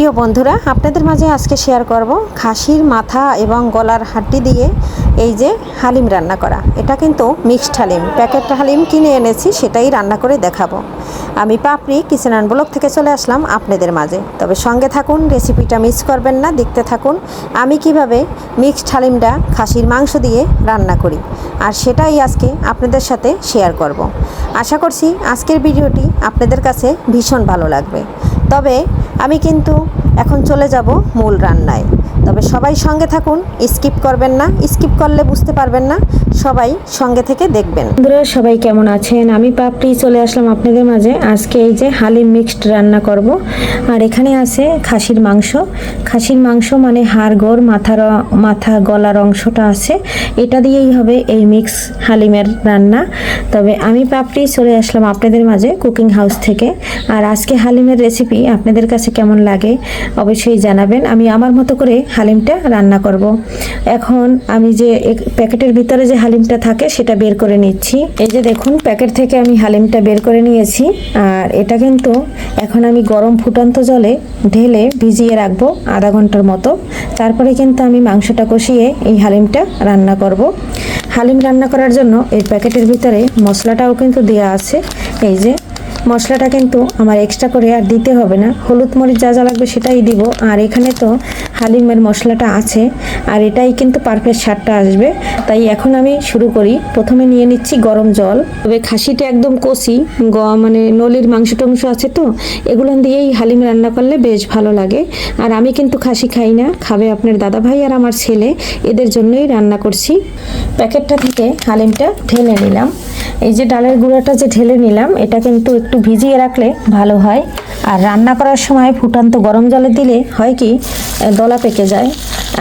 প্রিয় বন্ধুরা, আপনাদের মাঝে আজকে শেয়ার করব খাসির মাথা এবং গলার হাড্ডি দিয়ে এই যে হালিম রান্না করা। এটা কিন্তু মিক্সড হালিম, প্যাকেট হালিম কিনে এনেছি, সেটাই রান্না করে দেখাবো। আমি পাপড়ি কিচেন অ্যান্ড ব্লগ থেকে চলে আসলাম আপনাদের মাঝে। তবে সঙ্গে থাকুন, রেসিপিটা মিস করবেন না, দেখতে থাকুন আমি কিভাবে মিক্সড হালিমটা খাসির মাংস দিয়ে রান্না করি, আর সেটাই আজকে আপনাদের সাথে শেয়ার করব। আশা করছি আজকের ভিডিওটি আপনাদের কাছে ভীষণ ভালো লাগবে। তবে আমি কিন্তু এখন চলে যাব মূল রান্নায়। তবে সবাই সঙ্গে থাকুন, স্কিপ করবেন না, স্কিপ করলে বুঝতে পারবেন না, সবাই সঙ্গে থেকে দেখবেন। বন্ধুরা সবাই কেমন আছেন? আমি পাপড়ি চলে আসলাম আপনাদের মাঝে। আজকে এই যে হালিম মিক্সড রান্না করব। আর এখানে আছে খাসির মাংস। খাসির মাংস মানে হাড় গোড় মাথা গলার অংশটা আছে, এটা দিয়েই হবে এই মিক্স হালিমের রান্না। তবে আমি পাপড়ি চলে আসলাম আপনাদের মাঝে কুকিং হাউস থেকে। আর আজকে হালিমের রেসিপি আপনাদের কাছে কেমন লাগে অবশ্যই জানাবেন। আমি আমার মতো করে হালিমটা রান্না করব। এখন আমি যে প্যাকেটের ভিতরে যে হালিমটা থাকে সেটা বের করে নিচ্ছি। এই যে দেখুন, প্যাকেট থেকে আমি হালিমটা বের করে নিয়েছি। আর এটা কিন্তু এখন আমি গরম ফুটন্ত জলে ঢেলে ভিজিয়ে রাখবো আধা ঘন্টার মতো। তারপরে কিন্তু আমি মাংসটা কষিয়ে এই হালিমটা রান্না করব। হালিম রান্না করার জন্য এই প্যাকেটের ভিতরে মশলাটাও কিন্তু দেওয়া আছে। এই যে মশলাটা কিন্তু আমার এক্সট্রা করে আর দিতে হবে না, হলুদ মরিচ যা যা লাগবে সেটাই দিব। আর এখানে তো হালিমের মশলাটা আছে, আর এটাই কিন্তু পারফেক্ট স্বাদটা আসবে। তাই এখন আমি শুরু করি। প্রথমে নিয়ে নিচ্ছি গরম জল। তবে খাসিটা একদম কষি, মানে নলির মাংস টংস আছে তো, এগুলো দিয়েই হালিম রান্না করলে বেশ ভালো লাগে। আর আমি কিন্তু খাসি খাই না, খাবে আপনার দাদা ভাই আর আমার ছেলে, এদের জন্যই রান্না করছি। প্যাকেটটা থেকে হালিমটা ঢেলে নিলাম। এই যে ডালের গুঁড়াটা যে ঢেলে নিলাম, এটা কিন্তু একটু ভিজিয়ে রাখলে ভালো হয়। আর রান্না করার সময় ফুটান্ত গরম জলে দিলে হয় কি, দলা পেকে যায়।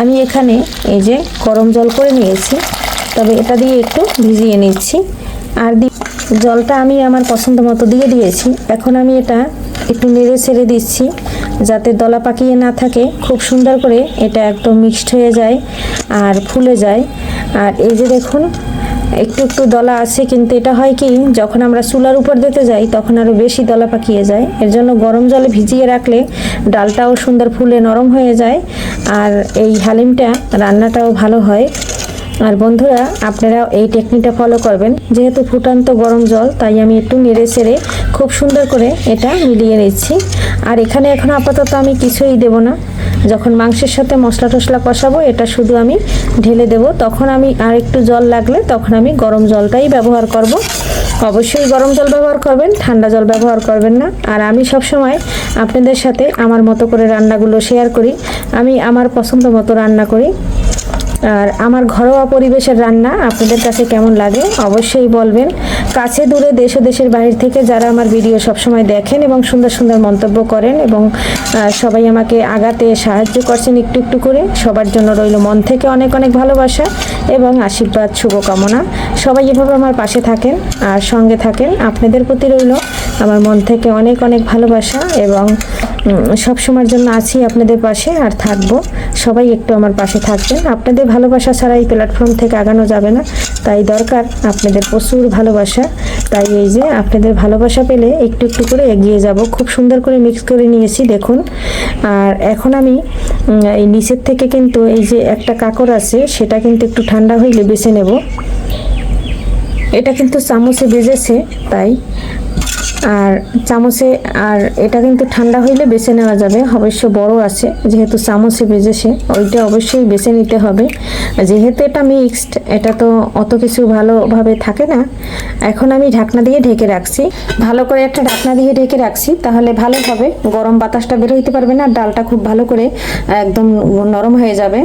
আমি এখানে এই যে গরম জল করে নিয়েছি, তবে এটা দিয়ে একটু ভিজিয়ে নিচ্ছি। আর জলটা আমি আমার পছন্দ মতো দিয়ে দিয়েছি। এখন আমি এটা একটু নেড়ে ছেড়ে দিচ্ছি যাতে দলা পাকিয়ে না থাকে। খুব সুন্দর করে এটা একদম মিক্সড হয়ে যায় আর ফুলে যায়। আর এই যে দেখুন, একটু একটু দলা আছে, কিন্তু এটা হয় কি, যখন আমরা চুলার উপর দিতে যাই তখন আরও বেশি দলা পাকিয়ে যায়। এর জন্য গরম জলে ভিজিয়ে রাখলে ডালটাও সুন্দর ফুলে নরম হয়ে যায়, আর এই হালিমটা রান্নাটাও ভালো হয়। আর বন্ধুরা আপনারা এই টেকনিকটা ফলো করবেন। যেহেতু ফুটান্ত গরম জল, তাই আমি একটু নেড়ে চেড়ে খুব সুন্দর করে এটা মিলিয়ে নিচ্ছি। আর এখানে এখন আপাতত আমি কিছুই দেব না। যখন মাংসের সাথে মশলা টশলা কষাবো, এটা শুধু আমি ঢেলে দেব। তখন আমি আর একটু জল লাগলে তখন আমি গরম জলটাই ব্যবহার করব। অবশ্যই গরম জল ব্যবহার করবেন, ঠান্ডা জল ব্যবহার করবেন না। আর আমি সব সময় আপনাদের সাথে আমার মতো করে রান্নাগুলো শেয়ার করি। আমি আমার পছন্দ মতো রান্না করি। আর আমার ঘরোয়া পরিবেশের রান্না আপনাদের কাছে কেমন লাগে অবশ্যই বলবেন। কাছে দূরে দেশ ও দেশের বাইরে থেকে যারা আমার ভিডিও সবসময় দেখেন এবং সুন্দর সুন্দর মন্তব্য করেন এবং সবাই আমাকে আগাতে সাহায্য করছেন একটু একটু করে, সবার জন্য রইল মন থেকে অনেক অনেক ভালোবাসা এবং আশীর্বাদ, শুভকামনা। সবাই এভাবে আমার পাশে থাকেন আর সঙ্গে থাকেন। আপনাদের প্রতি রইল আমার মন থেকে অনেক অনেক ভালোবাসা এবং সবসময়ের জন্য আছি আপনাদের পাশে আর থাকবো। সবাই একটু আমার পাশে থাকবেন। আপনাদের ভালোবাসা ছাড়া এই প্ল্যাটফর্ম থেকে আগানো যাবে না, তাই দরকার আপনাদের প্রচুর ভালোবাসা। তাই এই যে আপনাদের ভালোবাসা পেলে একটু একটু করে এগিয়ে যাব। খুব সুন্দর করে মিক্স করে নিয়েছি দেখুন। আর এখন আমি এই নিচের থেকে কিন্তু এই যে একটা কাঁকড় আছে, সেটা কিন্তু একটু ঠান্ডা হইলে বেছে নেব। এটা কিন্তু চামচে বেজেছে তাই, আর চামচে, আর এটা কিন্তু ঠান্ডা হইলে বেছে নেওয়া যাবে। অবশ্য বড় আছে, যেহেতু চামচে বেজেছে ওইটা অবশ্যই বেছে নিতে হবে। যেহেতু এটা মিক্সড, এটা তো অত কিছু ভালোভাবে থাকে না। এখন আমি ঢাকনা দিয়ে ঢেকে রাখছি, ভালো করে একটা ঢাকনা দিয়ে ঢেকে রাখছি, তাহলে ভালো হবে। গরম বাতাসটা বের হইতে পারবে না, ডালটা খুব ভালো করে একদম নরম হয়ে যাবে।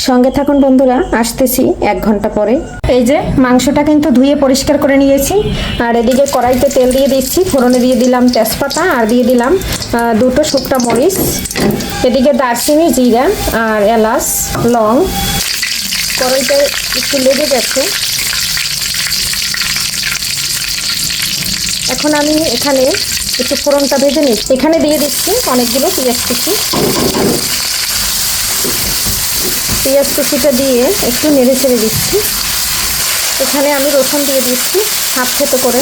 সঙ্গে থাকুন বন্ধুরা, আসতেছি 1 ঘন্টা পরে। এই যে মাংসটা কিন্তু ধুয়ে পরিষ্কার করে নিয়েছি। আর এদিকে কড়াইতে তেল দিয়ে দিচ্ছি, ফোড়নে দিয়ে দিলাম তেজপাতা আর দিয়ে দিলাম 2টো শুকনা মরিচ। এদিকে দারচিনি, জিরা আর এলাচ, লং। কড়াইতে একটু লেগে গেছে। এখন আমি এখানে একটু ফোড়নটা ভেজে নিচ্ছি। এখানে দিয়ে দিচ্ছি অনেকগুলো পেঁয়াজ কুচি। পেঁয়াজ কুচিটা দিয়ে একটু নেড়ে ছেড়ে দিচ্ছি। এখানে আমি রসুন দিয়ে দিচ্ছি হাফ থেতো করে।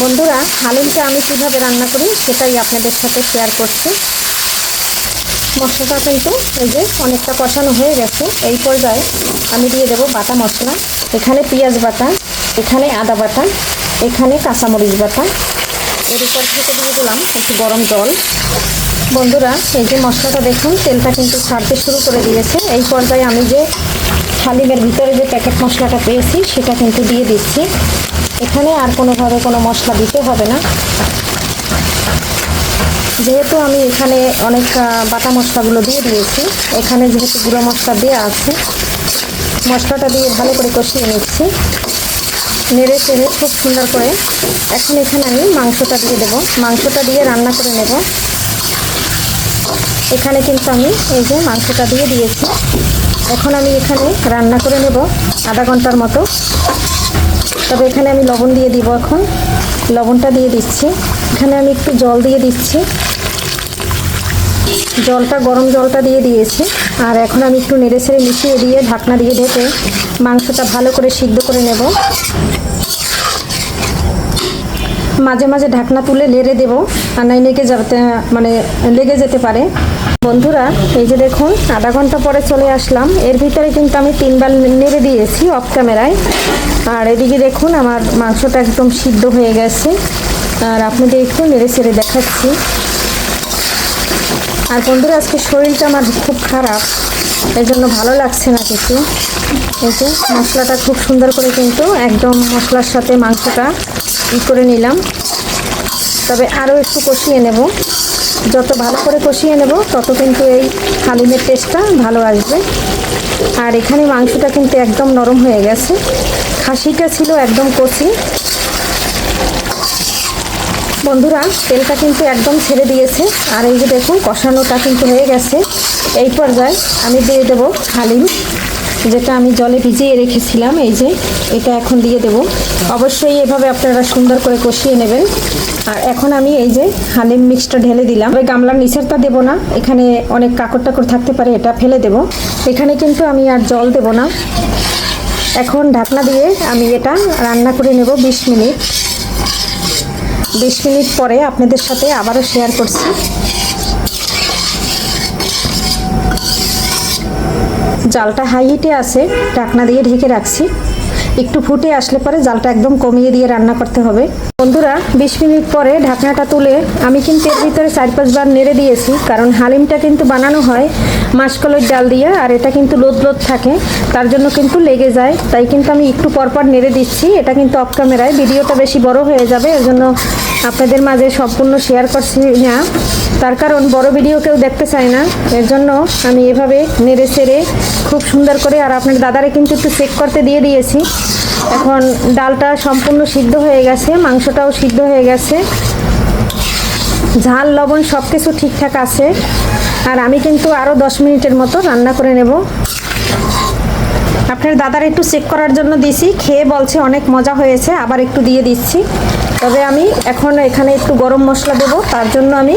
বন্ধুরা হালিমটা আমি কীভাবে রান্না করি সেটাই আপনাদের সাথে শেয়ার করছি। মশলাটা কিন্তু এই যে অনেকটা কষানো হয়ে গেছে। এই পর্যায়ে আমি দিয়ে দেব বাটা মশলা। এখানে পেঁয়াজ বাটা, এখানে আদা বাটা, এখানে কাঁচামরিচ বাটা। এর উপর থেকে দিয়ে দিলাম একটু গরম জল। বন্ধুরা, এই যে মশলাটা দেখুন তেলটা কিন্তু ছাড়তে শুরু করে দিয়েছে। এই পর্যায়ে আমি যে হালিমের ভিতরে যে প্যাকেট মশলাটা পেয়েছি সেটা কিন্তু দিয়ে দিচ্ছি। এখানে আর কোনোভাবে কোনো মশলা দিতে হবে না, যেহেতু আমি এখানে অনেক বাটা মশলাগুলো দিয়ে দিয়েছি। এখানে যেহেতু গুঁড়ো মশলা দেওয়া আছে, মশলাটা দিয়ে ভালো করে কষিয়ে নিচ্ছি, নেড়ে চেড়ে খুব সুন্দর করে। এখন এখানে আমি মাংসটা দিয়ে দেবো, মাংসটা দিয়ে রান্না করে নেব। এখানে কিন্তু আমি এই যে মাংসটা দিয়ে দিয়েছি। এখন আমি এখানে রান্না করে নেব আধা ঘন্টার মতো। তবে এখানে আমি লবণ দিয়ে দিব। এখন লবণটা দিয়ে দিচ্ছি। এখানে আমি একটু জল দিয়ে দিচ্ছি, জলটা গরম জলটা দিয়ে দিয়েছি। আর এখন আমি একটু নেড়ে ছেড়ে মিশিয়ে দিয়ে ঢাকনা দিয়ে ঢেকে মাংসটা ভালো করে সিদ্ধ করে নেব। মাঝে মাঝে ঢাকনা তুলে নেড়ে দেবো, আর নাই লেগে যেতে পারে। বন্ধুরা, এই যে দেখুন আধা ঘন্টা পরে চলে আসলাম। এর ভিতরে কিন্তু আমি 3 বার নেড়ে দিয়েছি অফ ক্যামেরায়। আর এদিকে দেখুন আমার মাংসটা একদম সিদ্ধ হয়ে গেছে। আর আপনাদের একটু নেড়ে ছেড়ে দেখাচ্ছি। আর বন্ধুরা, আজকে শরীরটা আমার খুব খারাপ, এই জন্য ভালো লাগছে না কিছু। এই যে মশলাটা খুব সুন্দর করে কিন্তু একদম মশলার সাথে মাংসটা করে নিলাম। তবে আরও একটু কষিয়ে নেব। যত ভালো করে কষিয়ে নেব তত কিন্তু এই হালিমের টেস্টটা ভালো আসবে। আর এখানে মাংসটা কিন্তু একদম নরম হয়ে গেছে। খাসিটা ছিল একদম কচি। বন্ধুরা, তেলটা কিন্তু একদম ছেড়ে দিয়েছে। আর এই যে দেখুন কষানোটা কিন্তু হয়ে গেছে। এই পর্যায়ে আমি দিয়ে দেবো হালিম, যেটা আমি জলে ভিজিয়ে রেখেছিলাম। এই যে এটা এখন দিয়ে দেব। অবশ্যই এভাবে আপনারা সুন্দর করে কষিয়ে নেবেন। আর এখন আমি এই যে হালিম মিক্সটা ঢেলে দিলাম। ওই গামলার নিচেরটা দেবো না, এখানে অনেক কাকড় টাকড় থাকতে পারে, এটা ফেলে দেব। এখানে কিন্তু আমি আর জল দেব না। এখন ঢাকনা দিয়ে আমি এটা রান্না করে নেব 20 মিনিট। 20 মিনিট পরে আপনাদের সাথে আবারও শেয়ার করছি। জালটা হাই হিটে আছে, ঢাকনা দিয়ে ঢেকে রাখছি। একটু ফুটে আসলে পরে জালটা একদম কমিয়ে দিয়ে রান্না করতে হবে। বন্ধুরা, 20 মিনিট পরে ঢাকনাটা তুলে আমি কিন্তু এর ভিতরে 4-5 বার নেড়ে দিয়েছি, কারণ হালিমটা কিন্তু বানানো হয় মাসকলাই ডাল দিয়ে। আর এটা কিন্তু লোদ লোদ থাকে, তার জন্য কিন্তু লেগে যায়। তাই কিন্তু আমি একটু পরপর নেড়ে দিচ্ছি। এটা কিন্তু অফ ক্যামেরায়, ভিডিওটা বেশি বড় হয়ে যাবে, এর জন্য আপনাদের মাঝে সম্পূর্ণ শেয়ার করছি না। তার কারণ বড় ভিডিও কেউ দেখতে চায় না, এর জন্য আমি এভাবে নেড়ে চেড়ে খুব সুন্দর করে। আর আপনার দাদারে কিন্তু একটু চেক করতে দিয়ে দিয়েছি। এখন ডালটা সম্পূর্ণ সিদ্ধ হয়ে গেছে, মাংসটাও সিদ্ধ হয়ে গেছে, ঝাল লবণ সব কিছু ঠিকঠাক আছে। আর আমি কিন্তু আরও 10 মিনিটের মতো রান্না করে নেব। আপনার দাদার একটু চেক করার জন্য দিয়েছি, খেয়ে বলছে অনেক মজা হয়েছে, আবার একটু দিয়ে দিচ্ছি। তবে আমি এখন এখানে একটু গরম মশলা দেব, তার জন্য আমি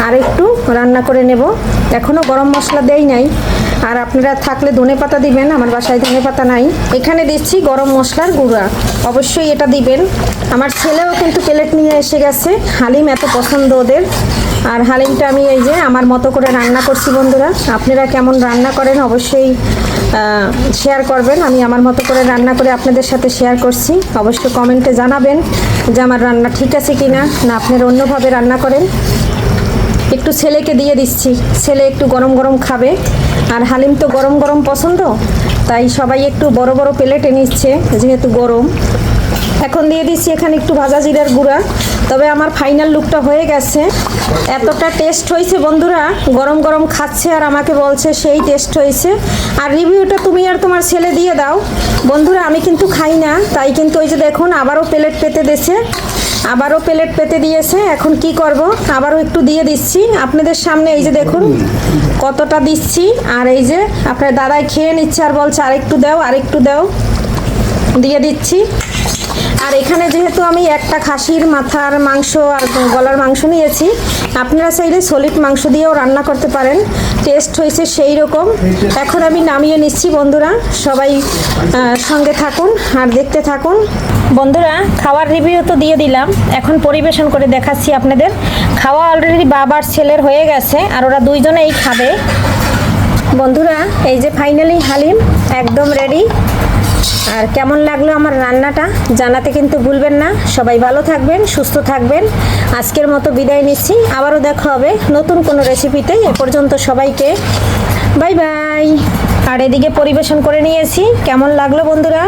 আর একটু রান্না করে নেব। এখনও গরম মশলা দেই নাই। আর আপনারা থাকলে ধনেপাতা দিবেন, আমার বাসায় ধনেপাতা নাই। এখানে দিচ্ছি গরম মশলার গুঁড়া, অবশ্যই এটা দিবেন। আমার ছেলেও কিন্তু প্লেট নিয়ে এসে গেছে, হালিম এত পছন্দ ওদের। আর হালিমটা আমি এই যে আমার মতো করে রান্না করছি। বন্ধুরা, আপনারা কেমন রান্না করেন অবশ্যই শেয়ার করবেন। আমি আমার মতো করে রান্না করে আপনাদের সাথে শেয়ার করছি। অবশ্যই কমেন্টে জানাবেন যে আমার রান্না ঠিক আছে কিনা, না আপনারা অন্যভাবে রান্না করেন। একটু ছেলেকে দিয়ে দিচ্ছি, ছেলে একটু গরম গরম খাবে। আর হালিম তো গরম গরম পছন্দ, তাই সবাই একটু বড় বড় প্লেটে নিচ্ছে যেহেতু গরম। এখন দিয়ে দিচ্ছি এখানে একটু ভাজা জিরার গুঁড়া। তবে আমার ফাইনাল লুকটা হয়ে গেছে। এতটা টেস্ট হয়েছে বন্ধুরা, গরম গরম খাচ্ছে আর আমাকে বলছে সেই টেস্ট হয়েছে। আর রিভিউটা তুমি আর তোমার ছেলে দিয়ে দাও। বন্ধুরা, আমি কিন্তু খাই না, তাই কিন্তু ওই যে দেখুন আবারও প্লেট পেতে দিয়েছে, আবারও প্লেট পেতে দিয়েছে। এখন কি করব, আবারও একটু দিয়ে দিচ্ছি আপনাদের সামনে। এই যে দেখুন কতটা দিচ্ছি। আর এই যে আপনার দাদাই খেয়ে নিচ্ছে আর বলছে আরেকটু দাও, আরেকটু দাও, দিয়ে দিচ্ছি। আর এখানে যেহেতু আমি একটা খাসির মাথার মাংস আর গলার মাংস নিয়েছি, আপনারা চাইলে সলিড মাংস দিয়েও রান্না করতে পারেন, টেস্ট হয়েছে সেই রকম। এখন আমি নামিয়ে নিচ্ছি বন্ধুরা, সবাই সঙ্গে থাকুন আর দেখতে থাকুন। বন্ধুরা, খাওয়ার রিভিউ তো দিয়ে দিলাম, এখন পরিবেশন করে দেখাচ্ছি আপনাদের। খাওয়া অলরেডি বাবার ছেলের হয়ে গেছে আর ওরা দুইজনেই খাবে। বন্ধুরা, এই যে ফাইনালি হালিম একদম রেডি। আর কেমন লাগলো আমার রান্নাটা জানাতে কিন্তু ভুলবেন না। সবাই ভালো থাকবেন, সুস্থ থাকবেন। আজকের মতো বিদায় নিচ্ছি, আবারও দেখা হবে নতুন কোনো রেসিপিতে। এ পর্যন্ত সবাইকে বাই বাই। আর এদিকে পরিবেশন করে নিয়েছি, কেমন লাগলো বন্ধুরা?